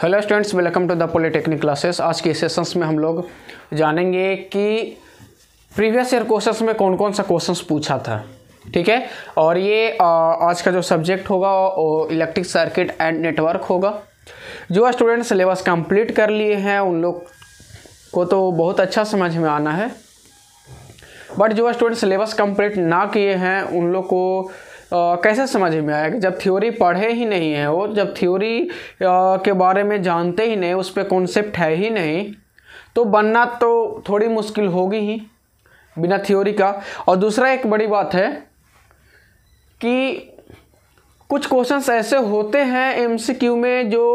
Hello students, welcome to the polytechnic classes. आज के sessions में हम लोग जानेंगे कि प्रीवियस ईयर क्वेश्चंस में कौन कौन सा क्वेश्चंस पूछा था। ठीक है, और ये आज का जो सब्जेक्ट होगा वो इलेक्ट्रिक सर्किट एंड नेटवर्क होगा। जो स्टूडेंट सिलेबस कंप्लीट कर लिए हैं उन लोग को तो बहुत अच्छा समझ में आना है, बट जो स्टूडेंट सिलेबस कंप्लीट ना किए हैं उन लोग को कैसे समझ में आएगा जब थ्योरी पढ़े ही नहीं है, वो जब थ्योरी के बारे में जानते ही नहीं, उस पर कॉन्सेप्ट है ही नहीं, तो बनना तो थोड़ी मुश्किल होगी ही बिना थ्योरी का। और दूसरा एक बड़ी बात है कि कुछ क्वेश्चंस ऐसे होते हैं एमसीक्यू में जो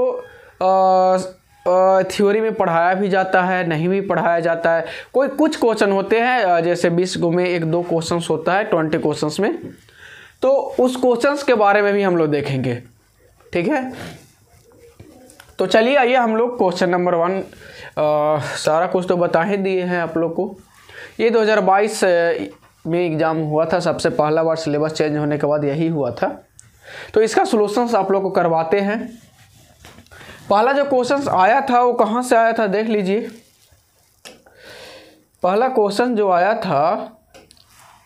थ्योरी में पढ़ाया भी जाता है, नहीं भी पढ़ाया जाता है। कोई कुछ क्वेश्चन होते हैं जैसे 20 में 1-2 क्वेश्चंस होता है 20 क्वेश्चंस में, तो उस क्वेश्चंस के बारे में भी हम लोग देखेंगे। ठीक है, तो चलिए आइए हम लोग क्वेश्चन नंबर 1 सारा कुछ तो बता ही दिए हैं आप लोग को। ये 2022 में एग्ज़ाम हुआ था, सबसे पहला बार सिलेबस चेंज होने के बाद यही हुआ था। तो इसका सॉल्यूशंस आप लोग को करवाते हैं। पहला जो क्वेश्चन आया था वो कहाँ से आया था देख लीजिए। पहला क्वेश्चन जो आया था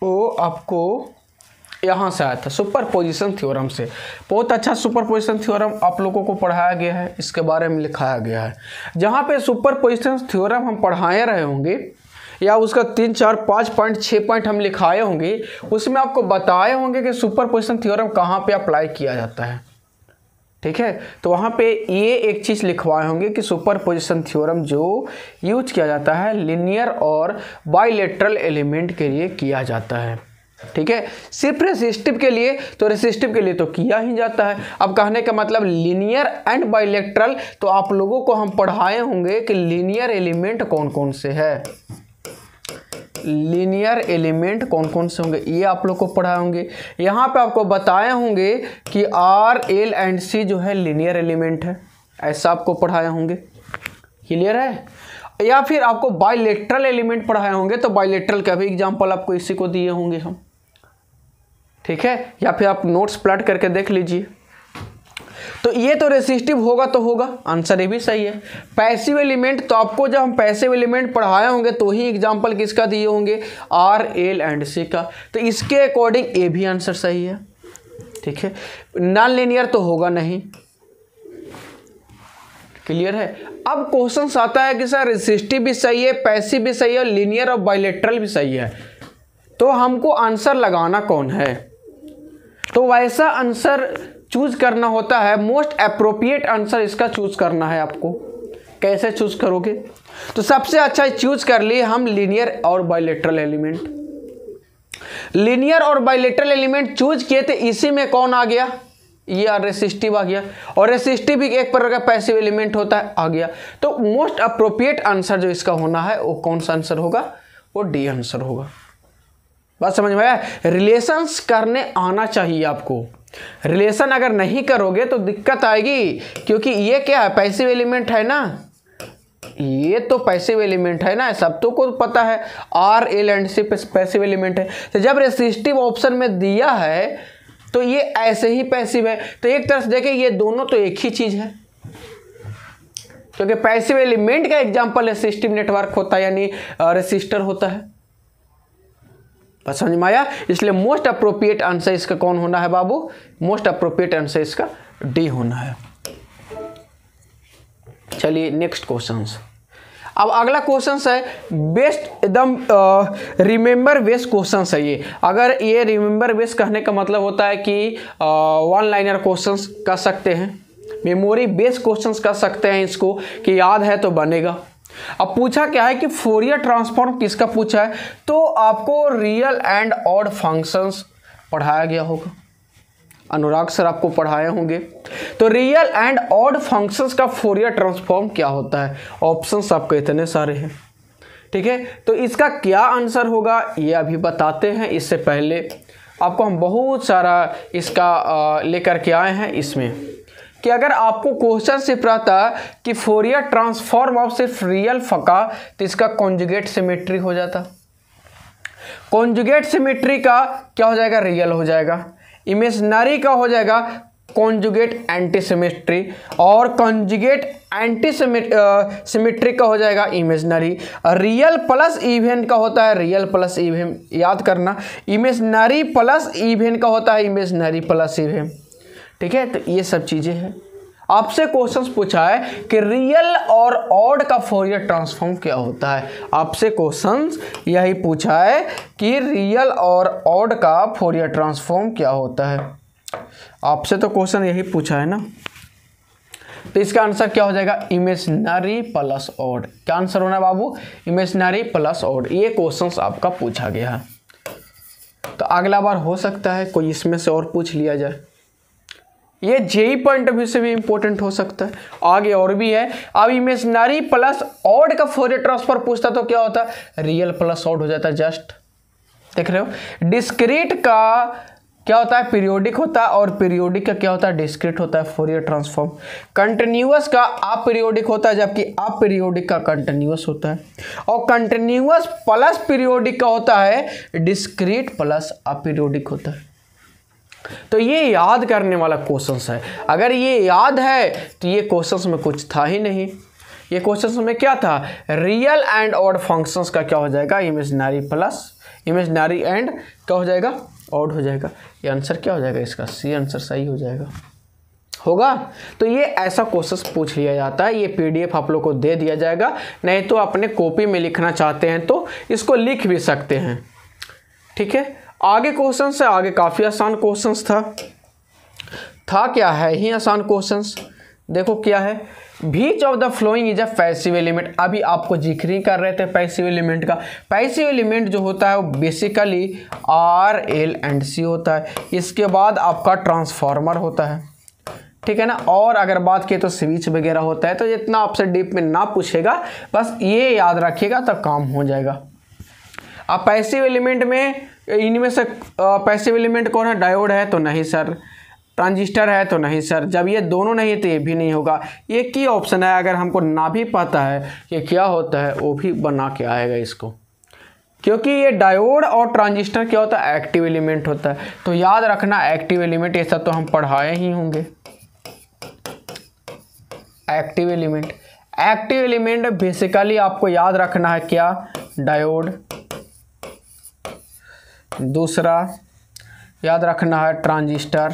वो आपको यहाँ से आया था, सुपरपोजिशन थ्योरम से। बहुत अच्छा सुपरपोजिशन थ्योरम आप लोगों को पढ़ाया गया है, इसके बारे में लिखाया गया है। जहाँ पे सुपरपोजिशन थ्योरम हम पढ़ाए रहे होंगे या उसका 3, 4, 5 पॉइंट 6 पॉइंट हम लिखाए होंगे, उसमें आपको बताए होंगे कि सुपरपोजिशन थ्योरम कहाँ पे अप्लाई किया जाता है। ठीक है, तो वहाँ पे ये एक चीज़ लिखवाए होंगे कि सुपरपोजिशन थ्योरम जो यूज किया जाता है लीनियर और बाइलेटरल एलिमेंट के लिए किया जाता है। ठीक है, सिर्फ रेसिस्टिव के लिए, तो रेसिस्टिव के लिए तो किया ही जाता है। अब कहने का मतलब लीनियर एंड बाइलेटरल, तो आप लोगों को हम पढ़ाए होंगे कि लीनियर एलिमेंट कौन कौन से है, लीनियर एलिमेंट कौन कौन से होंगे ये आप लोग को पढ़ाए होंगे। यहाँ पे आपको बताए होंगे कि R, L एंड C जो है लीनियर एलिमेंट है, ऐसा आपको पढ़ाए होंगे। क्लियर है? या फिर आपको बाइलेटरल एलिमेंट पढ़ाए होंगे, तो बाइलेटरल का भी एग्जाम्पल आपको इसी को दिए होंगे हम। ठीक है, या फिर आप नोट्स प्लॉट करके देख लीजिए। तो ये तो रेसिस्टिव होगा तो होगा, आंसर ये भी सही है। पैसिव एलिमेंट, तो आपको जब हम पैसिव एलिमेंट पढ़ाए होंगे तो ही एग्जाम्पल किसका दिए होंगे, R, L एंड C का, तो इसके अकॉर्डिंग ये भी आंसर सही है। ठीक है, नॉन लीनियर तो होगा नहीं। क्लियर है? अब क्वेश्चन आता है कि सर रेसिस्टिव भी सही है, पैसिव भी सही है, लीनियर और बाइलेटरल भी सही है, तो हमको आंसर लगाना कौन है? तो वैसा आंसर चूज करना होता है, मोस्ट अप्रोप्रिएट आंसर इसका चूज करना है आपको। कैसे चूज करोगे? तो सबसे अच्छा चूज कर लिए हम लीनियर और बाइलेटरल एलिमेंट। लीनियर और बाइलेटरल एलिमेंट चूज किए थे, इसी में कौन आ गया, ये रेसिस्टिव आ गया, और रेसिस्टिव भी एक प्रकार का पैसिव एलिमेंट होता है, आ गया। तो मोस्ट अप्रोप्रिएट आंसर जो इसका होना है वो कौन सा आंसर होगा, वो डी आंसर होगा। बात समझ में आया? रिलेशंस करने आना चाहिए आपको। रिलेशन अगर नहीं करोगे तो दिक्कत आएगी, क्योंकि ये क्या है, पैसिव एलिमेंट है ना, ये तो पैसिव एलिमेंट है ना, सब तो को पता है R, L and C passive element है। तो जब रेसिस्टिव ऑप्शन में दिया है तो ये ऐसे ही पैसिव है। तो एक तरह से देखें ये दोनों तो एक ही चीज है, क्योंकि पैसिव एलिमेंट का एग्जांपल रेसिस्टिव नेटवर्क होता है, यानी रेसिस्टर होता है। बस समझ में आया? इसलिए मोस्ट अप्रोप्रिएट आंसर इसका कौन होना है बाबू, मोस्ट अप्रोप्रिएट आंसर इसका डी होना है। चलिए नेक्स्ट क्वेश्चन। अब अगला क्वेश्चन है बेस्ट, एकदम रिमेंबर बेस्ट क्वेश्चन है ये। अगर ये रिमेंबर बेस्ट कहने का मतलब होता है कि 1 लाइनर क्वेश्चन कर सकते हैं, मेमोरी बेस्ड क्वेश्चन कर सकते हैं इसको, कि याद है तो बनेगा। अब पूछा क्या है कि फोरियर ट्रांसफॉर्म किसका पूछा है, तो आपको रियल एंड ऑड फंक्शंस पढ़ाया गया होगा, अनुराग सर आपको पढ़ाए होंगे। तो रियल एंड ऑड फंक्शंस का फोरियर ट्रांसफॉर्म क्या होता है, ऑप्शंस आपको इतने सारे हैं। ठीक है, तो इसका क्या आंसर होगा ये अभी बताते हैं। इससे पहले आपको हम बहुत सारा इसका लेकर के आए हैं इसमें, कि अगर आपको क्वेश्चन सिर्फ रहता कि फोरियर ट्रांसफॉर्म ऑफ सिर्फ रियल फका, तो इसका कॉन्जुगेट सिमेट्री हो जाता। कॉन्जुगेट सिमेट्री का क्या हो जाएगा, रियल हो जाएगा। इमेजिनरी का हो जाएगा कॉन्जुगेट एंटी सिमेट्री, और कॉन्जुगेट एंटी सिमेट्री का हो जाएगा इमेजनरी। रियल प्लस इवन का होता है रियल प्लस इवन, याद करना। इमेजनरी प्लस इवन का होता है इमेजनरी प्लस इवन, ठीक है। तो ये सब चीज़ें हैं। आपसे क्वेश्चंस पूछा है कि रियल और ऑड का फोरियर ट्रांसफॉर्म क्या होता है। आपसे क्वेश्चंस यही पूछा है कि रियल और ऑड का फोरियर ट्रांसफॉर्म क्या होता है। आपसे तो क्वेश्चन यही पूछा है ना, तो इसका आंसर क्या हो जाएगा, इमेजनरी प्लस ऑड। क्या आंसर होना है बाबू, इमेजनरी प्लस ऑड। ये क्वेश्चंस आपका पूछा गया है। तो अगला बार हो सकता है कोई इसमें से और पूछ लिया जाए। ये जेई पॉइंट ऑफ व्यू से भी इंपॉर्टेंट हो सकता है। आगे और भी है। अब इमेजनरी प्लस ऑड का फोरियर ट्रांसफॉर्म पूछता तो क्या होता, रियल प्लस ऑड हो जाता है। जस्ट देख रहे हो। डिस्क्रीट का क्या होता है, पीरियोडिक होता है, और पीरियोडिक का क्या होता है, डिस्क्रीट होता है फोरियर ट्रांसफॉर्म। कंटिन्यूअस का अपीरियोडिक होता है, जबकि अपीरियोडिक का कंटिन्यूअस होता है। और कंटिन्यूअस प्लस पीरियोडिक का होता है डिस्क्रीट प्लस अपीरियोडिक होता है। तो ये याद करने वाला क्वेश्चंस है। अगर ये याद है तो ये क्वेश्चंस में कुछ था ही नहीं। ये क्वेश्चंस में क्या था, रियल एंड ऑड फंक्शंस का क्या हो जाएगा, इमेजनरी प्लस इमेजनरी एंड क्या हो जाएगा, ऑड हो जाएगा। ये आंसर क्या हो जाएगा इसका, सी आंसर सही हो जाएगा, होगा। तो ये ऐसा क्वेश्चंस पूछ लिया जाता है। ये पीडीएफ आप लोग को दे दिया जाएगा, नहीं तो अपने कॉपी में लिखना चाहते हैं तो इसको लिख भी सकते हैं, ठीक है। आगे क्वेश्चन से आगे काफ़ी आसान क्वेश्चंस था क्या है ही आसान क्वेश्चंस। देखो क्या है, beach of the flowing is a passive element. अभी आपको जिक्र ही कर रहे थे पैसिव एलिमेंट का। पैसिव एलिमेंट जो होता है वो basically R L and C होता है। इसके बाद आपका ट्रांसफार्मर होता है, ठीक है ना। और अगर बात की तो स्विच वगैरह होता है। तो जितना आपसे डीप में ना पूछेगा, बस ये याद रखिएगा तो काम हो जाएगा। अब पैसिव एलिमेंट में इनमें से पैसिव एलिमेंट कौन है, डायोड है तो नहीं सर, ट्रांजिस्टर है तो नहीं सर। जब ये दोनों नहीं तो ये भी नहीं होगा। एक ही ऑप्शन है, अगर हमको ना भी पता है कि क्या होता है वो भी बना के आएगा इसको, क्योंकि ये डायोड और ट्रांजिस्टर क्या होता है, एक्टिव एलिमेंट होता है। तो याद रखना एक्टिव एलिमेंट, ये सब तो हम पढ़ाए ही होंगे। एक्टिव एलिमेंट बेसिकली आपको याद रखना है क्या, डायोड, दूसरा याद रखना है ट्रांजिस्टर,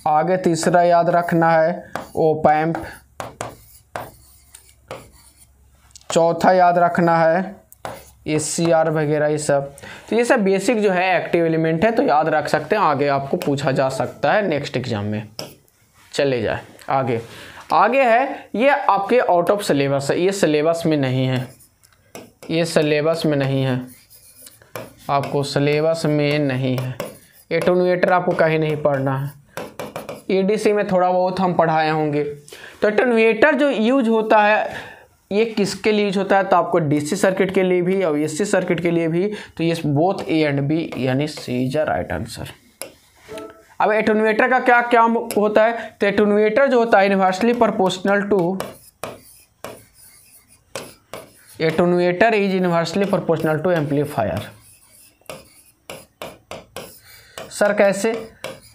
आगे तीसरा याद रखना है ओप एम्प, चौथा याद रखना है एसीआर वगैरह ये सब। तो ये सब बेसिक जो है एक्टिव एलिमेंट है, तो याद रख सकते हैं। आगे आपको पूछा जा सकता है नेक्स्ट एग्जाम में। चले जाए आगे है, ये आपके आउट ऑफ सिलेबस है, ये सिलेबस में नहीं है, ये सिलेबस में नहीं है, आपको सिलेबस में नहीं है। एटेन्यूएटर आपको कहीं नहीं पढ़ना है। ईडीसी में थोड़ा बहुत हम पढ़ाए होंगे। तो एटेन्यूएटर जो यूज होता है ये किसके लिए यूज होता है, तो आपको डीसी सर्किट के लिए भी और एसी सर्किट के लिए भी। तो ये बोथ ए एंड बी यानी सी इज राइट आंसर। अब एटेन्यूएटर का क्या क्या होता है, तो एटेन्यूएटर जो होता है inversely proportional to, attenuator is inversely proportional to amplifier. Sir कैसे,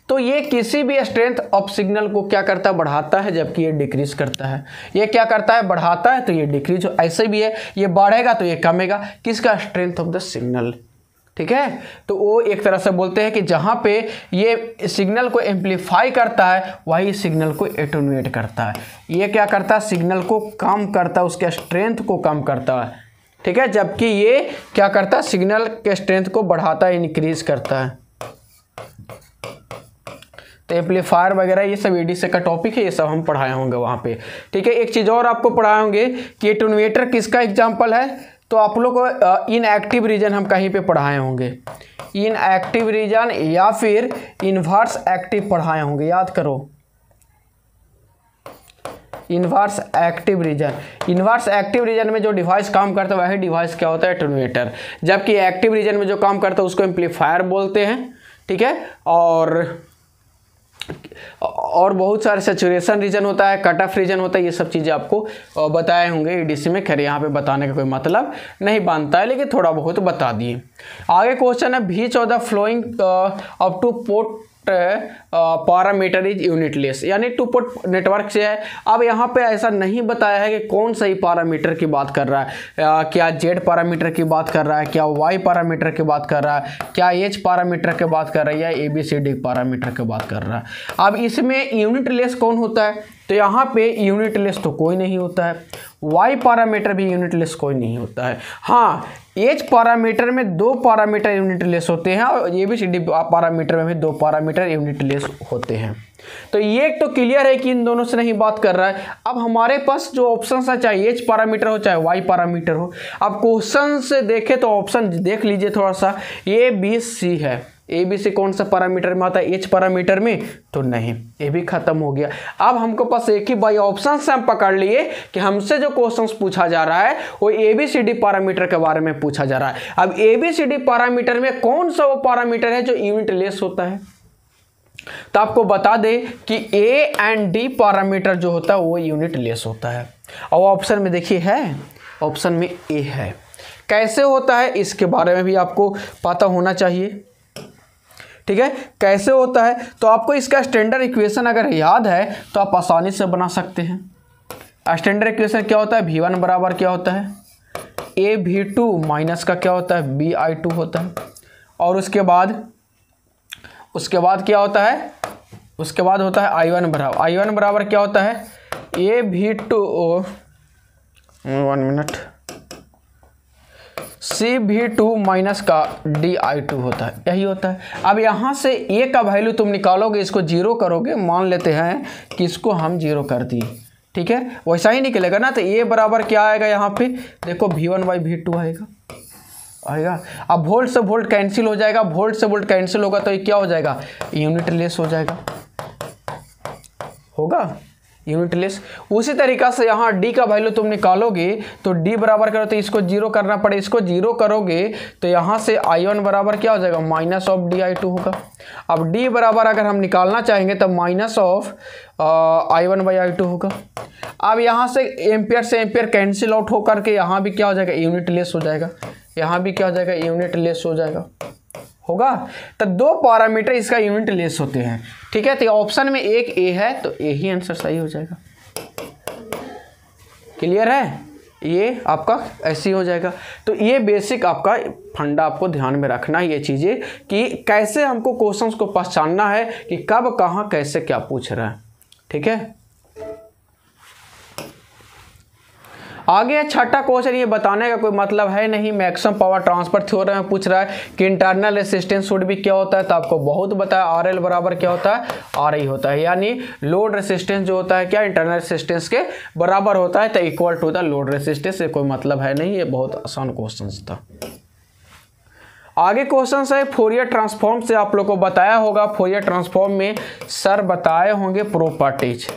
तो ये किसी भी स्ट्रेंथ ऑफ सिग्नल को क्या करता है, बढ़ाता है, जबकि ये डिक्रीज करता है। ये क्या करता है, बढ़ाता है, तो ये डिक्रीज हो। ऐसे भी है, ये बढ़ेगा तो ये कमेगा। किसका, स्ट्रेंथ ऑफ द सिग्नल, ठीक है। तो वो एक तरह से बोलते हैं कि जहाँ पे ये सिग्नल को एम्पलीफाई करता है वही सिग्नल को एटेन्यूएट करता है। ये क्या करता है, सिग्नल को कम करता है, उसके स्ट्रेंथ को कम करता है, ठीक है। जबकि ये क्या करता है, सिग्नल के स्ट्रेंथ को बढ़ाता है, इंक्रीज करता है। तो एम्पलीफायर वगैरह ये सब ईडीसी का टॉपिक है, ये सब हम पढ़ाए होंगे वहाँ पे, ठीक है। एक चीज़ और आपको पढ़ाए होंगे कि एटेन्यूएटर किसका एग्जाम्पल है, तो आप लोग को इनएक्टिव रीजन हम कहीं पे पढ़ाए होंगे, इनएक्टिव रीजन या फिर इन्वर्स एक्टिव पढ़ाए होंगे। याद करो, inverse active region. Inverse active region में जो डिवाइस काम करता है वही डिवाइस क्या होता है, एटेन्यूएटर। जबकि एक्टिव रीजन में जो काम करता है उसको एम्पलीफायर बोलते हैं, ठीक है। और और बहुत सारे सैचुरेशन रीजन होता है, कट ऑफ रीजन होता है, ये सब चीज़ें आपको बताए होंगे ईडीसी में। खैर यहाँ पे बताने का कोई मतलब नहीं बनता है, लेकिन थोड़ा बहुत बता दिए। आगे क्वेश्चन है which of the flowing up two port parameter is unitless, यानी टू पोर्ट नेटवर्क से है। अब यहाँ पे ऐसा नहीं बताया है कि कौन सही पैरामीटर की बात कर रहा है, क्या जेड पैरामीटर की बात कर रहा है, क्या वाई पैरामीटर की बात कर रहा है, क्या एच पैरामीटर की बात कर रहा है, या A B C D parameter की बात कर रहा है। अब इसमें यूनिटलेस कौन होता है, तो यहाँ पे यूनिटलेस तो कोई नहीं होता है, वाई पैरामीटर भी यूनिटलेस कोई नहीं होता है। हाँ, एच पैरामीटर में 2 पैरामीटर यूनिटलेस होते हैं और A B C D parameter में भी 2 पैरामीटर यूनिटलेस होते हैं। तो ये तो क्लियर है कि इन दोनों से नहीं बात कर रहा है। अब हमारे पास जो ऑप्शन है, चाहे एच पैरामीटर हो चाहे वाई पैरामीटर हो, अब क्वेश्चन से देखे तो ऑप्शन देख लीजिए थोड़ा सा, ए बी सी है। ए बी सी कौन सा पैरामीटर में आता है, एच पैरामीटर में, तो नहीं, ये भी खत्म हो गया। अब हमको पास एक ही बाई ऑप्शन से हम पकड़ लिए कि हमसे जो क्वेश्चंस पूछा जा रहा है वो A B C D parameter के बारे में पूछा जा रहा है। अब A B C D parameter में कौन सा वो पैरामीटर है जो यूनिटलेस होता है, तो आपको बता दें कि ए एंड डी पैरामीटर जो होता है वो यूनिटलेस होता है। और ऑप्शन में देखिए है, ऑप्शन में ए है। कैसे होता है इसके बारे में भी आपको पता होना चाहिए, ठीक है। कैसे होता है, तो आपको इसका स्टैंडर्ड इक्वेशन अगर याद है तो आप आसानी से बना सकते हैं। स्टैंडर्ड इक्वेशन क्या होता है, V1 बराबर क्या होता है, ए V2 माइनस का क्या होता है, BI2 होता है। और उसके बाद क्या होता है, उसके बाद होता है I1 बराबर क्या होता है, ए V2 1 मिनट CV2 माइनस का DI2 होता है, यही होता है। अब यहाँ से ए का वैल्यू तुम निकालोगे, इसको जीरो करोगे, मान लेते हैं कि इसको हम जीरो कर दिए, ठीक है, वैसा ही निकलेगा ना। तो ए बराबर क्या आएगा, यहाँ पे देखो V1/V2 आएगा। अब वोल्ट से वोल्ट कैंसिल हो जाएगा, वोल्ट से वोल्ट कैंसिल होगा तो ये क्या हो जाएगा, यूनिटलेस हो जाएगा, होगा यूनिटलेस। उसी तरीका से यहाँ डी का वैल्यू तुम निकालोगे तो डी बराबर करो, तो इसको जीरो करना पड़े, इसको जीरो करोगे तो यहाँ से I1 बराबर क्या हो जाएगा, माइनस ऑफ DI2 होगा। अब डी बराबर अगर हम निकालना चाहेंगे तो माइनस ऑफ I1/I2 होगा। अब यहाँ से एम्पियर से एम्पियर कैंसिल आउट होकर के यहाँ भी क्या हो जाएगा, यूनिटलेस हो जाएगा, यहाँ भी क्या हो जाएगा, यूनिटलेस हो जाएगा, होगा। तो 2 पैरामीटर इसका यूनिटलेस होते हैं, ठीक है। तो ऑप्शन में एक ए है तो ए ही आंसर सही हो जाएगा। क्लियर है, ये आपका ऐसे ही हो जाएगा। तो ये बेसिक आपका फंडा आपको ध्यान में रखना है, ये चीज़ें कि कैसे हमको क्वेश्चंस को पहचानना है कि कब कहाँ कैसे क्या पूछ रहा है, ठीक है। आगे छठा क्वेश्चन, ये बताने का कोई मतलब है नहीं, मैक्सिमम पावर ट्रांसफर थ्योरम में पूछ रहा है कि इंटरनल रेसिस्टेंस शुड भी क्या होता है, तो आपको बहुत बताया RL बराबर क्या होता है, RI होता है, यानी लोड रेसिस्टेंस जो होता है क्या इंटरनल रेसिस्टेंस के बराबर होता है, तो equal to the load resistance. ये कोई मतलब है नहीं, ये बहुत आसान क्वेश्चन था। आगे क्वेश्चन है फोरियर ट्रांसफॉर्म से आप लोग को बताया होगा, फोरियर ट्रांसफॉर्म में सर बताए होंगे प्रॉपर्टीज,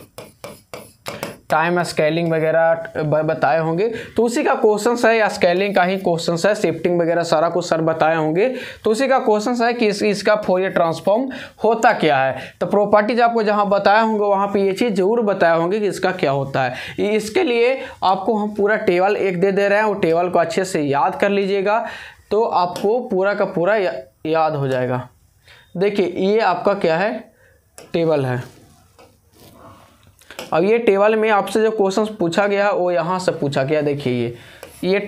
टाइम स्केलिंग वगैरह बताए होंगे, तो उसी का क्वेश्चन है, या स्केलिंग का ही क्वेश्चन है, शिफ्टिंग वगैरह सारा कुछ सर बताए होंगे, तो उसी का क्वेश्चन है कि इसका फोरियर ट्रांसफॉर्म होता क्या है। तो प्रॉपर्टीज आपको जहां बताए होंगे वहां पे ये चीज़ जरूर बताए होंगे कि इसका क्या होता है। इसके लिए आपको हम पूरा टेबल एक दे रहे हैं, वो टेबल को अच्छे से याद कर लीजिएगा तो आपको पूरा का पूरा याद हो जाएगा। देखिए ये आपका क्या है, टेबल है। अब ये टेबल में आपसे जो क्वेश्चंस पूछा गया वो यहाँ से पूछा गया, देखिए ये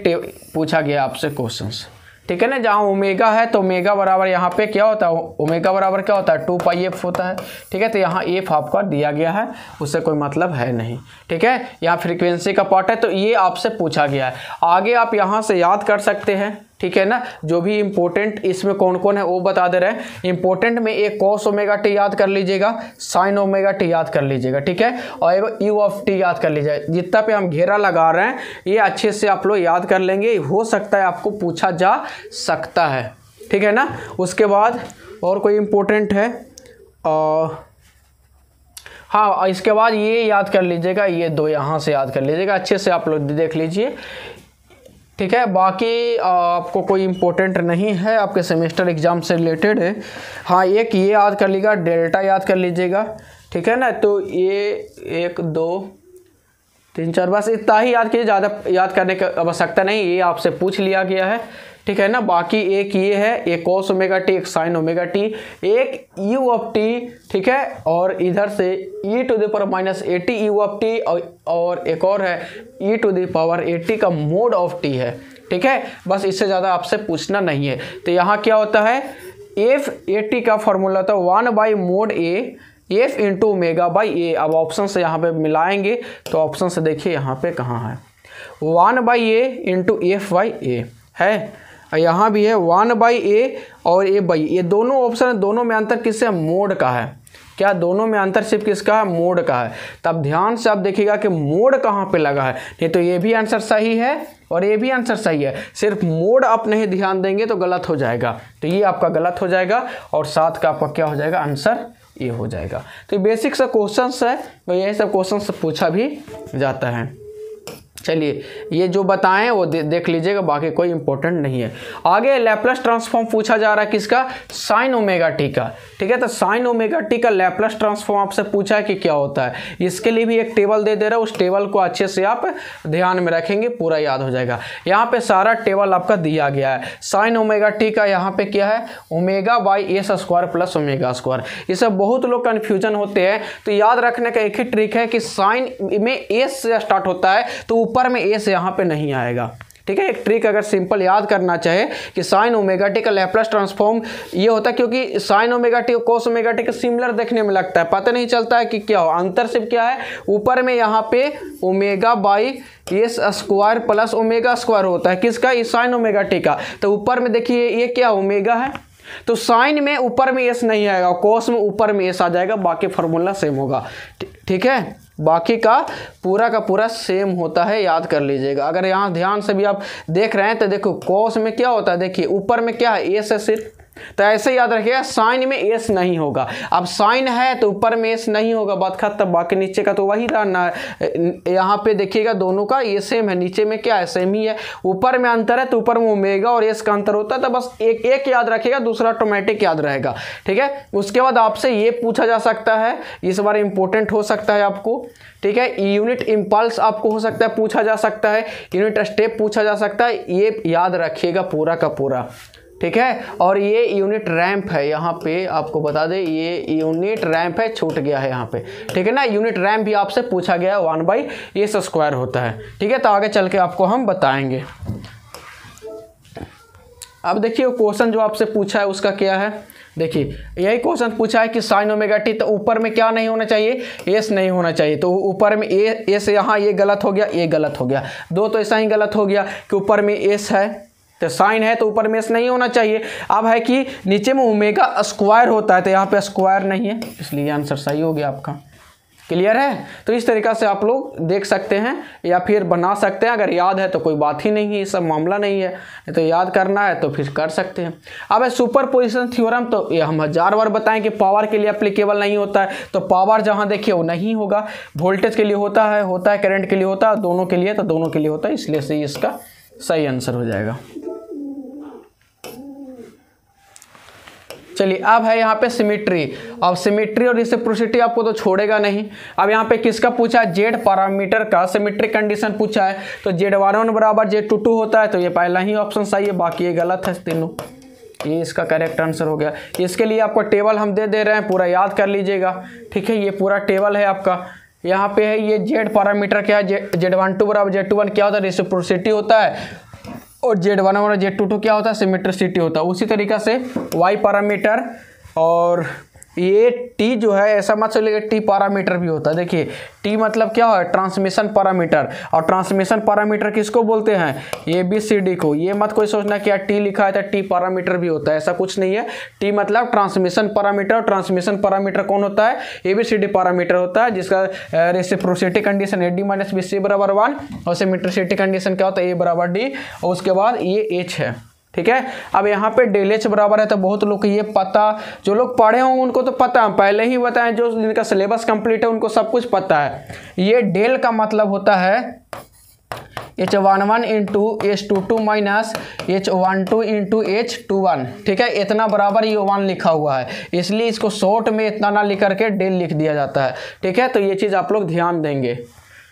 पूछा गया आपसे क्वेश्चंस, ठीक है ना। जहाँ ओमेगा है तो ओमेगा बराबर यहाँ पे क्या होता है, ओमेगा बराबर क्या होता है 2πf होता है, ठीक है। तो यहाँ एफ आपका दिया गया है, उससे कोई मतलब है नहीं, ठीक है। यहाँ फ्रीक्वेंसी का पार्ट है, तो ये आपसे पूछा गया है। आगे आप यहाँ से याद कर सकते हैं, ठीक है ना। जो भी इंपॉर्टेंट इसमें कौन कौन है वो बता दे रहे हैं। इंपॉर्टेंट में एक cos ओमेगा टी याद कर लीजिएगा, sin ओमेगा टी याद कर लीजिएगा, ठीक है, और एक u ऑफ टी याद कर लीजिएगा। जितना पे हम घेरा लगा रहे हैं ये अच्छे से आप लोग याद कर लेंगे, हो सकता है आपको पूछा जा सकता है, ठीक है ना। उसके बाद और कोई इंपॉर्टेंट है, हाँ इसके बाद ये याद कर लीजिएगा, ये 2 यहाँ से याद कर लीजिएगा, अच्छे से आप लोग देख लीजिए। ठीक है, बाकी आपको कोई इम्पोर्टेंट नहीं है, आपके सेमेस्टर एग्जाम से रिलेटेड है। हाँ, एक ये याद कर लीजिएगा, डेल्टा याद कर लीजिएगा, ठीक है ना। तो ये 1 2 3 4 बस इतना ही याद कीजिए, ज़्यादा याद करने की आवश्यकता नहीं, ये आपसे पूछ लिया गया है, ठीक है ना। बाकी एक ये है, एक cos ओमेगा टी, एक sin ओमेगा टी, एक u ऑफ टी, ठीक है, और इधर से e to the power minus A T u of T, और एक और है e to the power A T का मोड ऑफ टी है, ठीक है। बस इससे ज़्यादा आपसे पूछना नहीं है। तो यहाँ क्या होता है, एफ ए टी का फॉर्मूला होता है 1 by mod A F into omega by A. अब ऑप्शन से यहाँ पे मिलाएंगे तो ऑप्शन से देखिए यहाँ पे कहाँ है, 1 by A into F by A है, यहाँ भी है 1 बाई ए और ए बाई, ये दोनों ऑप्शन है, दोनों में अंतर किससे, मोड का है। क्या दोनों में अंतर सिर्फ किसका है, मोड का है। तब ध्यान से आप देखिएगा कि मोड कहाँ पे लगा है, नहीं तो ये भी आंसर सही है और ये भी आंसर सही है, सिर्फ मोड आप नहीं ध्यान देंगे तो गलत हो जाएगा। तो ये आपका गलत हो जाएगा और साथ का आपका क्या हो जाएगा, आंसर ये हो जाएगा। तो बेसिक सा क्वेश्चंस है और यही सब क्वेश्चंस पूछा भी जाता है। चलिए, ये जो बताएं वो देख लीजिएगा, बाकी कोई इंपॉर्टेंट नहीं है। आगे लैप्लास ट्रांसफॉर्म पूछा जा रहा है किसका, साइन ओमेगा टी का, ठीक है। तो साइन ओमेगा टी का लैप्लास ट्रांसफॉर्म आपसे पूछा है कि क्या होता है, इसके लिए भी एक टेबल दे रहा है, उस टेबल को अच्छे से आप ध्यान में रखेंगे, पूरा याद हो जाएगा। यहाँ पे सारा टेबल आपका दिया गया है। साइन ओमेगा टी का यहाँ पे क्या है, omega by S square plus omega square. ये सब बहुत लोग कन्फ्यूजन होते हैं, तो याद रखने का एक ही ट्रिक है कि साइन में एस से स्टार्ट होता है तो ऊपर में ए से यहाँ पे नहीं आएगा, ठीक है। एक ट्रिक अगर सिंपल याद करना चाहे कि साइन ओमेगा टी का लैप्लास ट्रांसफॉर्म ये होता है, क्योंकि साइन ओमेगा टी और कोस ओमेगा टी का सिमिलर देखने में लगता है, पता नहीं चलता है कि क्या हो, अंतर सिर्फ क्या है, ऊपर में यहाँ पे omega by S square plus omega square होता है, किसका, इस साइन ओमेगा टी का। तो ऊपर में देखिए ये क्या ओमेगा है, तो साइन में ऊपर में एस नहीं आएगा, कोस में ऊपर में एस आ जाएगा, बाकी फार्मूला सेम होगा, ठीक है। बाकी का पूरा सेम होता है, याद कर लीजिएगा। अगर यहाँ ध्यान से भी आप देख रहे हैं तो देखो कोस में क्या होता है, देखिए ऊपर में क्या है, एस है सिर्फ, तो ऐसे याद रखिएगा, साइन में एस नहीं होगा। अब साइन है तो ऊपर में एस नहीं होगा, बात खत्म। बाकी नीचे का तो वही रहना है, यहाँ पे देखिएगा दोनों का ये सेम है, नीचे में क्या है, सेम ही है। ऊपर में अंतर है तो ऊपर में ओमेगा और एस का अंतर होता है, तो बस एक याद रखिएगा, दूसरा ऑटोमेटिक याद रहेगा, ठीक है। उसके बाद आपसे ये पूछा जा सकता है, इस बार इंपॉर्टेंट हो सकता है आपको, ठीक है। यूनिट इम्पल्स आपको हो सकता है पूछा जा सकता है, यूनिट स्टेप पूछा जा सकता है, ये याद रखिएगा पूरा का पूरा, ठीक है। और ये यूनिट रैंप है, यहाँ पे आपको बता दें ये यूनिट रैंप है, छूट गया है यहाँ पे, ठीक है ना। यूनिट रैंप भी आपसे पूछा गया है, 1 बाई एस स्क्वायर होता है, ठीक है। तो आगे चल के आपको हम बताएंगे। अब देखिए क्वेश्चन जो आपसे पूछा है उसका क्या है, देखिए यही क्वेश्चन पूछा है कि साइन ओमेगा टी, तो ऊपर में क्या नहीं होना चाहिए, एस नहीं होना चाहिए, तो ऊपर में एस, यहाँ ये गलत हो गया, ये गलत हो गया, दो तो ऐसा ही गलत हो गया कि ऊपर में एस है तो साइन है तो ऊपर में एस नहीं होना चाहिए। अब है कि नीचे में ओमेगा स्क्वायर होता है तो यहाँ पे स्क्वायर नहीं है, इसलिए आंसर सही हो गया आपका। क्लियर है। तो इस तरीक़ा से आप लोग देख सकते हैं या फिर बना सकते हैं। अगर याद है तो कोई बात ही नहीं है, ये सब मामला नहीं है। तो याद करना है तो फिर कर सकते हैं। अब है सुपरपोजिशन थ्योरम, तो ये हम 1000 बार बताएं कि पावर के लिए एप्लीकेबल नहीं होता है। तो पावर जहां देखिए वो नहीं होगा, वोल्टेज के लिए होता है करंट के लिए होता है, दोनों के लिए, तो दोनों के लिए होता है, इसलिए से इसका सही आंसर हो जाएगा। चलिए अब है यहाँ पे सिमेट्री। अब सिमेट्री और रेसिप्रोसिटी आपको तो छोड़ेगा नहीं। अब यहाँ पे किसका पूछा है, जेड पैरामीटर का सिमेट्रिक कंडीशन पूछा है। तो Z11 बराबर Z22 होता है, तो ये पहला ही ऑप्शन सही है, बाकी ये गलत है तीनों। ये इसका करेक्ट आंसर हो गया। इसके लिए आपको टेबल हम दे रहे हैं, पूरा याद कर लीजिएगा, ठीक है। ये पूरा टेबल है आपका, यहाँ पे है ये जेड पैरामीटर क्या है, Z12 बराबर Z21 क्या होता है, रेसिप्रोसिटी होता है, और Z11 और Z22 क्या होता है, सिमेट्रिसिटी होता है। उसी तरीक़ा से Y पैरामीटर और ये T जो है ऐसा मत चलिएगा, T पैरामीटर भी होता है। देखिए T मतलब क्या है, ट्रांसमिशन पैरामीटर, और ट्रांसमिशन पैरामीटर किसको बोलते हैं, ABCD को। ये मत कोई सोचना कि यार T लिखा है तो T पैरामीटर भी होता है, ऐसा कुछ नहीं है। T मतलब ट्रांसमिशन पैरामीटर, और ट्रांसमिशन पैरामीटर कौन होता है, ABCD पैरामीटर होता है, जिसका reciprocity condition AD minus BC बराबर 1, और सिमेट्रिसिटी कंडीशन क्या होता है, A बराबर D, और उसके बाद ये H है, ठीक है। अब यहाँ पे डेल H बराबर है, तो बहुत लोग को ये पता, जो लोग पढ़े होंगे उनको तो पता है, पहले ही बताएं, जो जिनका सिलेबस कंप्लीट है उनको सब कुछ पता है। ये डेल का मतलब होता है H11 into H22 minus H12 into H21, ठीक है। इतना बराबर ये 1 लिखा हुआ है, इसलिए इसको शॉर्ट में इतना ना लिख करके डेल लिख दिया जाता है, ठीक है। तो ये चीज़ आप लोग ध्यान देंगे,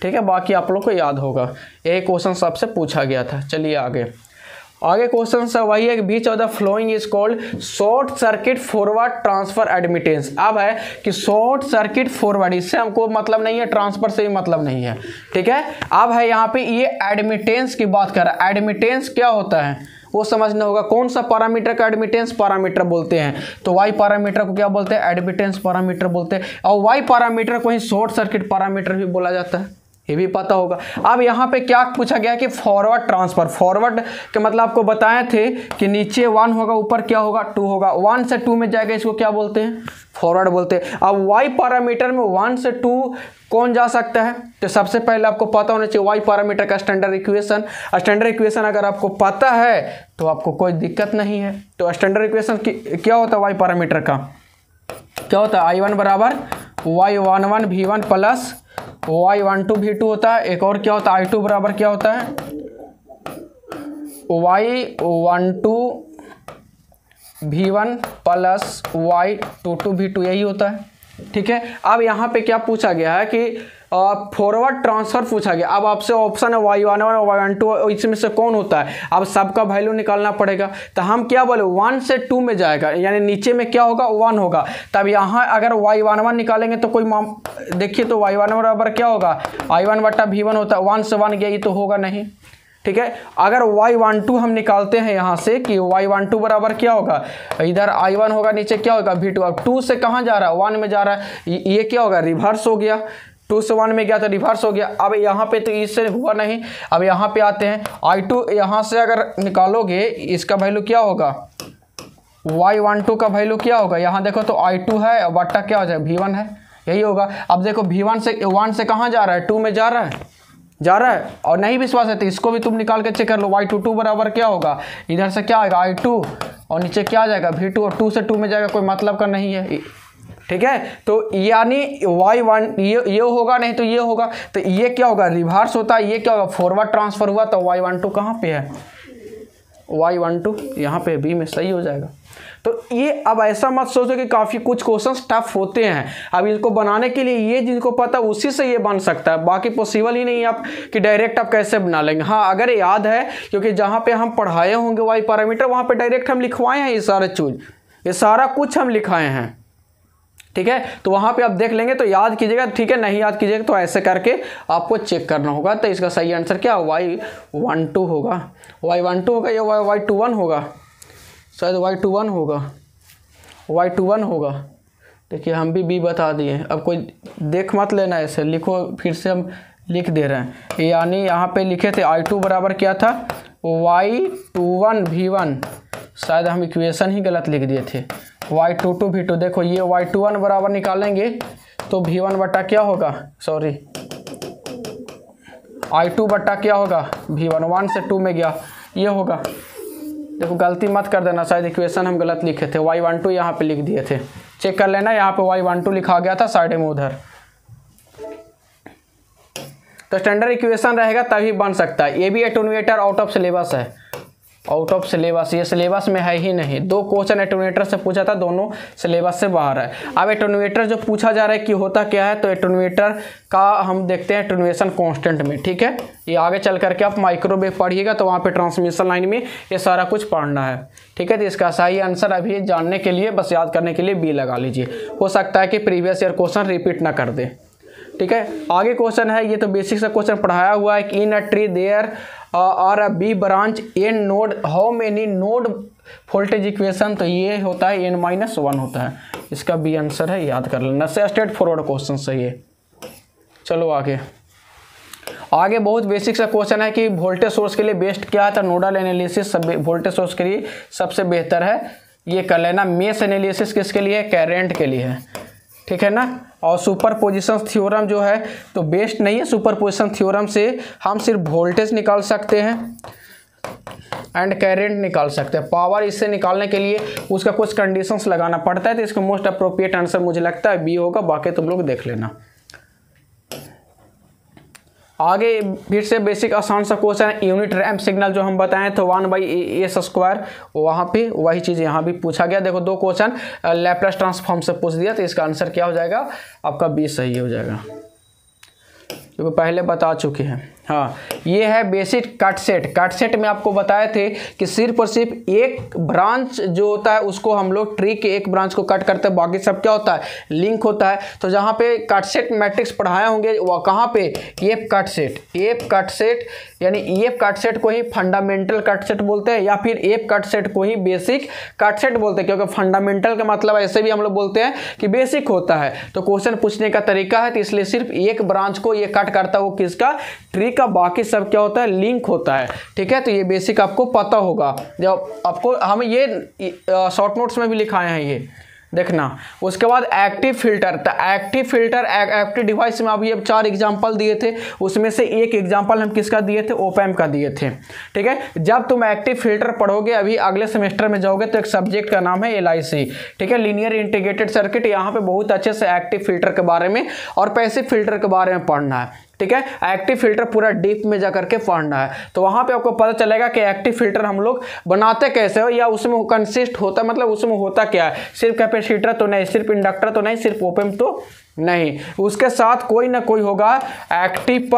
ठीक है। बाकी आप लोग को याद होगा, यही क्वेश्चन सबसे पूछा गया था। चलिए आगे क्वेश्चन से वही है कि बीच of the flowing is called short circuit forward transfer admittance. अब है कि शॉर्ट सर्किट फॉरवर्ड, इससे हमको मतलब नहीं है, ट्रांसफर से भी मतलब नहीं है, ठीक है। अब है यहाँ पे ये एडमिटेंस की बात कर रहा है। एडमिटेंस क्या होता है वो समझना होगा। कौन सा पैरामीटर का एडमिटेंस पैरामीटर बोलते हैं, तो वाई पैरामीटर को क्या बोलते हैं, एडमिटेंस पैरामीटर बोलते हैं। और वाई पैरामीटर को ही शॉर्ट सर्किट पैरामीटर भी बोला जाता है, ये भी पता होगा। अब यहाँ पे क्या पूछा गया कि फॉरवर्ड ट्रांसफर, फॉरवर्ड के मतलब आपको बताए थे कि नीचे 1 होगा, ऊपर क्या होगा 2 होगा, 1 से 2 में जाएगा, इसको क्या बोलते हैं, फॉरवर्ड बोलते हैं। अब वाई पैरामीटर में 1 से 2 कौन जा सकता है, तो सबसे पहले आपको पता होना चाहिए वाई पैरामीटर का स्टैंडर्ड इक्वेशन। स्टैंडर्ड इक्वेशन अगर आपको पता है तो आपको कोई दिक्कत नहीं है। तो स्टैंडर्ड इक्वेशन क्या होता है वाई पैरामीटर का, क्या होता है, I1 बराबर Y11 V1 plus Y12 V2 होता है। एक और क्या होता है, I2 बराबर क्या होता है, Y12 V1 plus Y22 V2, यही होता है, ठीक है। अब यहाँ पे क्या पूछा गया है कि फॉरवर्ड ट्रांसफर पूछा गया। अब आपसे ऑप्शन है Y11 और Y12, इसमें से कौन होता है, अब सबका वैल्यू निकालना पड़ेगा। तो हम क्या बोले 1 से 2 में जाएगा, यानी नीचे में क्या होगा 1 होगा। तब यहाँ अगर Y11 निकालेंगे तो कोई देखिए तो Y11 बराबर क्या होगा, I1 बटा V1 होता है, 1 से 1 गया, ये तो होगा नहीं, ठीक है। अगर Y12 हम निकालते हैं यहाँ से कि Y12 बराबर क्या होगा, इधर I1 होगा, नीचे क्या होगा V2। अब 2 से कहाँ जा रहा है, 1 में जा रहा है, ये क्या होगा, रिवर्स हो गया, 2 से 1 में गया तो रिवर्स हो गया। अब यहाँ पे तो इससे हुआ नहीं। अब यहाँ पे आते हैं, I2 यहाँ से अगर निकालोगे इसका वैल्यू क्या होगा, Y12 का वैल्यू क्या होगा, यहाँ देखो तो I2 है, बट्टा क्या हो जाए V1 है, यही होगा। अब देखो V1 से 1 से कहाँ जा रहा है, 2 में जा रहा है। और नहीं विश्वास है तो इसको भी तुम निकाल के चेक कर लो, Y22 बराबर क्या होगा, इधर से क्या आएगा I2 और नीचे क्या आ जाएगा V2, और 2 से 2 में जाएगा, कोई मतलब का नहीं है, ठीक है। तो यानी Y1 ये होगा, नहीं तो ये होगा, तो ये क्या होगा, रिवर्स होता है, ये क्या होगा, फॉरवर्ड ट्रांसफर हुआ। तो Y12 कहाँ पे है, Y12 यहाँ पे बी में, सही हो जाएगा। तो ये अब ऐसा मत सोचो कि काफ़ी कुछ क्वेश्चंस टफ होते हैं। अब इसको बनाने के लिए ये जिनको पता उसी से ये बन सकता है, बाकी पॉसिबल ही नहीं है आप कि डायरेक्ट आप कैसे बना लेंगे। हाँ अगर याद है, क्योंकि जहाँ पे हम पढ़ाए होंगे वाई पैरामीटर वहाँ पे डायरेक्ट हम लिखवाए हैं ये सारे चीज़, ये सारा कुछ हम लिखाए हैं, ठीक है। तो वहाँ पे आप देख लेंगे तो याद कीजिएगा, ठीक है। नहीं याद कीजिएगा तो ऐसे करके आपको चेक करना होगा। तो इसका सही आंसर क्या Y12 होगा, Y12 होगा या Y21 होगा, शायद Y21 होगा, Y21 होगा। देखिए हम भी बता दिए, अब कोई देख मत लेना, ऐसे लिखो, फिर से हम लिख दे रहे हैं। यानी यहाँ पे लिखे थे I2 बराबर क्या था, Y21 V1, शायद हम इक्वेशन ही गलत लिख दिए थे, Y22 V2। देखो ये Y21 बराबर निकालेंगे तो V1 बटा क्या होगा, सॉरी I2 बटा क्या होगा V1, 1 से 2 में गया, ये होगा। देखो गलती मत कर देना, शायद इक्वेशन हम गलत लिखे थे, Y12 यहाँ पे लिख दिए थे, चेक कर लेना, यहाँ पे Y12 लिखा गया था साइड में उधर। तो स्टैंडर्ड इक्वेशन रहेगा तभी बन सकता है। ये भी एटोन्यूएटर आउट ऑफ सिलेबस है, आउट ऑफ सिलेबस, ये सिलेबस में है ही नहीं। 2 क्वेश्चन एटोन्यूएटर से पूछा था, दोनों सिलेबस से बाहर है। अब एटोन्यूएटर जो पूछा जा रहा है कि होता क्या है, तो एटोन्यूएटर का हम देखते हैं एटोन्यूएशन कांस्टेंट में, ठीक है। ये आगे चल करके आप माइक्रोवेव पढ़िएगा तो वहाँ पे ट्रांसमिशन लाइन में ये सारा कुछ पढ़ना है, ठीक है। तो इसका सही आंसर अभी जानने के लिए, बस याद करने के लिए बी लगा लीजिए। हो सकता है कि प्रीवियस ईयर क्वेश्चन रिपीट ना कर दे, ठीक है। आगे क्वेश्चन है, ये तो बेसिक से क्वेश्चन पढ़ाया हुआ है कि इन अ tree there are a B branch N node, how many node voltage equation, तो ये होता है n-1 होता है, इसका बी आंसर है, याद कर लेना। से स्ट्रेट फॉरवर्ड क्वेश्चन सही है। चलो आगे बहुत बेसिक सा क्वेश्चन है कि वोल्टेज सोर्स के लिए बेस्ट क्या है, तो नोडल एनालिसिस वोल्टेज सोर्स के लिए सबसे बेहतर है, ये कर लेना। मेश एनालिसिस किसके लिए, करंट के लिए है, ठीक है ना। और सुपरपोजिशन थ्योरम जो है तो बेस्ट नहीं है, सुपरपोजिशन थ्योरम से हम सिर्फ वोल्टेज निकाल सकते हैं एंड करंट निकाल सकते हैं। पावर इससे निकालने के लिए उसका कुछ कंडीशंस लगाना पड़ता है, तो इसका मोस्ट अप्रोप्रिएट आंसर मुझे लगता है बी होगा, बाकी तुम लोग देख लेना। आगे फिर से बेसिक आसान सा क्वेश्चन है, यूनिट रैंप सिग्नल जो हम बताएं तो 1/s², वहाँ पे वही चीज़ यहाँ भी पूछा गया। देखो 2 क्वेश्चन लैप्लास ट्रांसफॉर्म से पूछ दिया, तो इसका आंसर क्या हो जाएगा आपका बी सही हो जाएगा, क्योंकि पहले बता चुके हैं। हाँ, ये है basic cut set. Cut set में आपको बताए थे कि सिर्फ और सिर्फ एक ब्रांच जो होता है उसको हम लोग ट्री के एक ब्रांच को कट करते हैं, बाकी सब क्या होता है लिंक होता है। तो जहाँ पे कट सेट मैट्रिक्स पढ़ाए होंगे वह कहाँ पे, F cut set. F cut set यानी एफ कट सेट को ही फंडामेंटल कट सेट बोलते हैं, या फिर एफ कट सेट को ही बेसिक कट सेट बोलते हैं, क्योंकि फंडामेंटल का मतलब ऐसे भी हम लोग बोलते हैं कि बेसिक होता है। तो क्वेश्चन पूछने का तरीका है, तो इसलिए सिर्फ एक ब्रांच को ये कट करता है, वो किसका, ट्री का, बाकी सब क्या होता है लिंक होता है। ठीक है, तो ये बेसिक आपको पता होगा। जब आपको हम ये शॉर्ट नोट्स में भी लिखाए हैं, ये देखना। उसके बाद एक्टिव फिल्टर, तो एक्टिव फिल्टर एक्टिव डिवाइस में अभी अब 4 एग्जांपल दिए थे, उसमें से एक एग्जांपल हम किसका दिए थे, ओपैम्प का दिए थे। ठीक है, जब तुम एक्टिव फिल्टर पढ़ोगे अभी अगले सेमेस्टर में जाओगे तो एक सब्जेक्ट का नाम है LIC। ठीक है, लीनियर इंटीग्रेटेड सर्किट। यहाँ पे बहुत अच्छे से एक्टिव फिल्टर के बारे में और पैसिव फिल्टर के बारे में पढ़ना है। ठीक है, एक्टिव फिल्टर पूरा डीप में जाकर के पढ़ना है, तो वहां पे आपको पता चलेगा कि एक्टिव फिल्टर हम लोग बनाते कैसे हो, या उसमें कंसिस्ट होता, मतलब उसमें होता क्या है। सिर्फ कैपेसिटर तो नहीं, सिर्फ इंडक्टर तो नहीं, सिर्फ ओपैम्प तो नहीं, उसके साथ कोई ना कोई होगा एक्टिव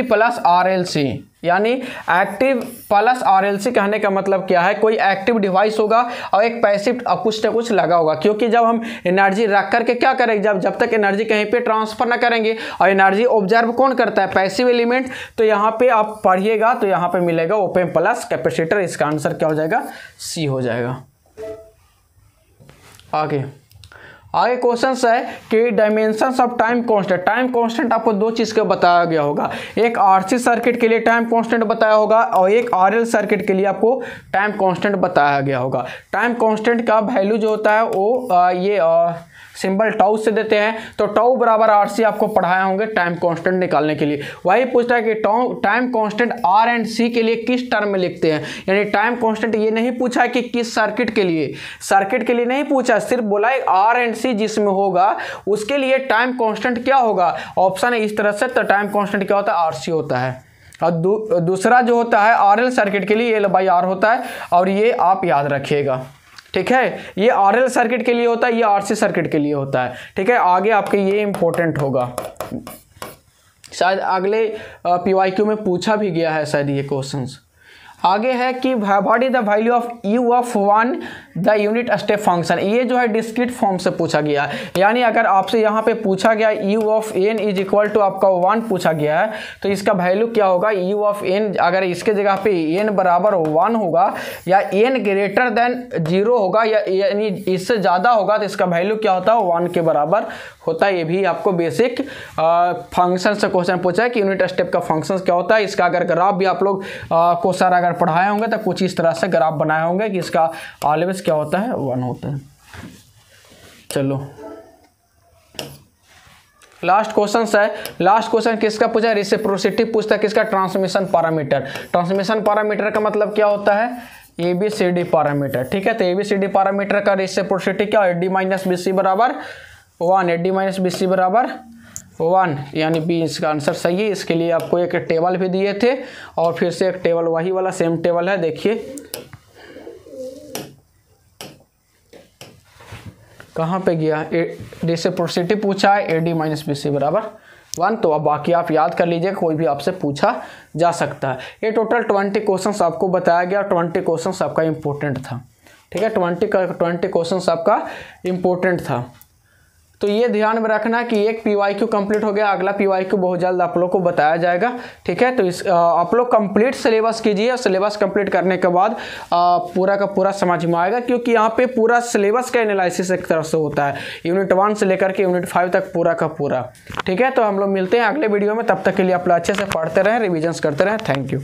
प्लस RLC। यानी एक्टिव प्लस RLC कहने का मतलब क्या है, कोई एक्टिव डिवाइस होगा और एक पैसिव कुछ ना कुछ लगा होगा। क्योंकि जब हम एनर्जी रख करके क्या करेंगे, जब तक एनर्जी कहीं पे ट्रांसफर ना करेंगे, और एनर्जी ऑब्जर्व कौन करता है, पैसिव एलिमेंट। तो यहाँ पे आप पढ़िएगा तो यहाँ पे मिलेगा ओपैम्प प्लस कैपेसिटर। इसका आंसर क्या हो जाएगा, C हो जाएगा। आगे क्वेश्चन है कि dimensions of time constant. Time constant आपको 2 चीज़ का बताया गया होगा, एक RC सर्किट के लिए टाइम कांस्टेंट बताया होगा और एक RL सर्किट के लिए आपको टाइम कांस्टेंट बताया गया होगा। टाइम कांस्टेंट का वैल्यू जो होता है वो ये सिंबल टाउ से देते हैं, तो टाउ बराबर RC आपको पढ़ाए होंगे टाइम कांस्टेंट निकालने के लिए। वही पूछता है कि time constant R and C के लिए किस टर्म में लिखते हैं। यानी टाइम कांस्टेंट ये नहीं पूछा है कि किस सर्किट के लिए, सर्किट के लिए नहीं पूछा, सिर्फ बोला है R एंड C जिसमें होगा उसके लिए टाइम कांस्टेंट क्या होगा। ऑप्शन है इस तरह से, तो टाइम कांस्टेंट क्या होता है, RC होता है। और दूसरा जो होता है RL सर्किट के लिए L/R होता है, और ये आप याद रखिएगा। ठीक है, ये RL सर्किट के लिए होता है, ये RC सर्किट के लिए होता है। ठीक है, आगे आपके ये इंपॉर्टेंट होगा, शायद अगले PYQ में पूछा भी गया है शायद ये क्वेश्चंस। आगे है कि what is the value of U(1) the unit step function. ये जो है डिस्क्रीट फॉर्म से पूछा गया है, यानी अगर आपसे यहाँ पे पूछा गया U(n) इज इक्वल टू आपका 1 पूछा गया है, तो इसका वैल्यू क्या होगा, U(n) अगर इसके जगह पे n बराबर 1 होगा या n ग्रेटर देन 0 होगा, या यानी इससे ज़्यादा होगा, तो इसका वैल्यू क्या होता है, 1 के बराबर होता है। ये भी आपको बेसिक फंक्शन से क्वेश्चन पूछा है कि यूनिट स्टेप का फंक्शन क्या होता है। इसका अगर ग्राफ भी आप लोग क्वेश्चन अगर पढ़ाए होंगे तो कुछ इस तरह से ग्राफ बनाए होंगे कि इसका ऑलवेज क्या होता है, 1 होता है। चलो लास्ट क्वेश्चन है। लास्ट क्वेश्चन किसका पूछा है, रेसिप्रोसिटी पूछता है किसका, ट्रांसमिशन पैरामीटर। ट्रांसमिशन पैरामीटर का मतलब क्या होता है, ABCD पैरामीटर। ठीक है, तो ABCD पैरामीटर का रेसिप्रोसिटी क्या है, AD-BC बराबर 1, AD-BC बराबर 1, यानी B इसका आंसर सही है। इसके लिए आपको एक टेबल भी दिए थे, और फिर से एक टेबल वही वाला सेम टेबल है, देखिए कहाँ पे गया, रेसिप्रोसिटी पूछा है, AD-BC बराबर 1। तो अब बाकी आप याद कर लीजिए, कोई भी आपसे पूछा जा सकता है। ये टोटल 20 क्वेश्चन आपको बताया गया, 20 क्वेश्चन आपका इंपॉर्टेंट था। ठीक है, 20 क्वेश्चन आपका इंपॉर्टेंट था। तो ये ध्यान में रखना कि एक PYQ कंप्लीट हो गया, अगला PYQ बहुत जल्द आप लोग को बताया जाएगा। ठीक है, तो इस आप लोग कंप्लीट सिलेबस कीजिए, सिलेबस कंप्लीट करने के बाद पूरा का पूरा समझ में आएगा, क्योंकि यहाँ पे पूरा सिलेबस का एनालिसिस एक तरफ से होता है, यूनिट 1 से लेकर के यूनिट 5 तक पूरा का पूरा। ठीक है, तो हम लोग मिलते हैं अगले वीडियो में, तब तक के लिए आप लोग अच्छे से पढ़ते रहें, रिविजन्स करते रहें। Thank you.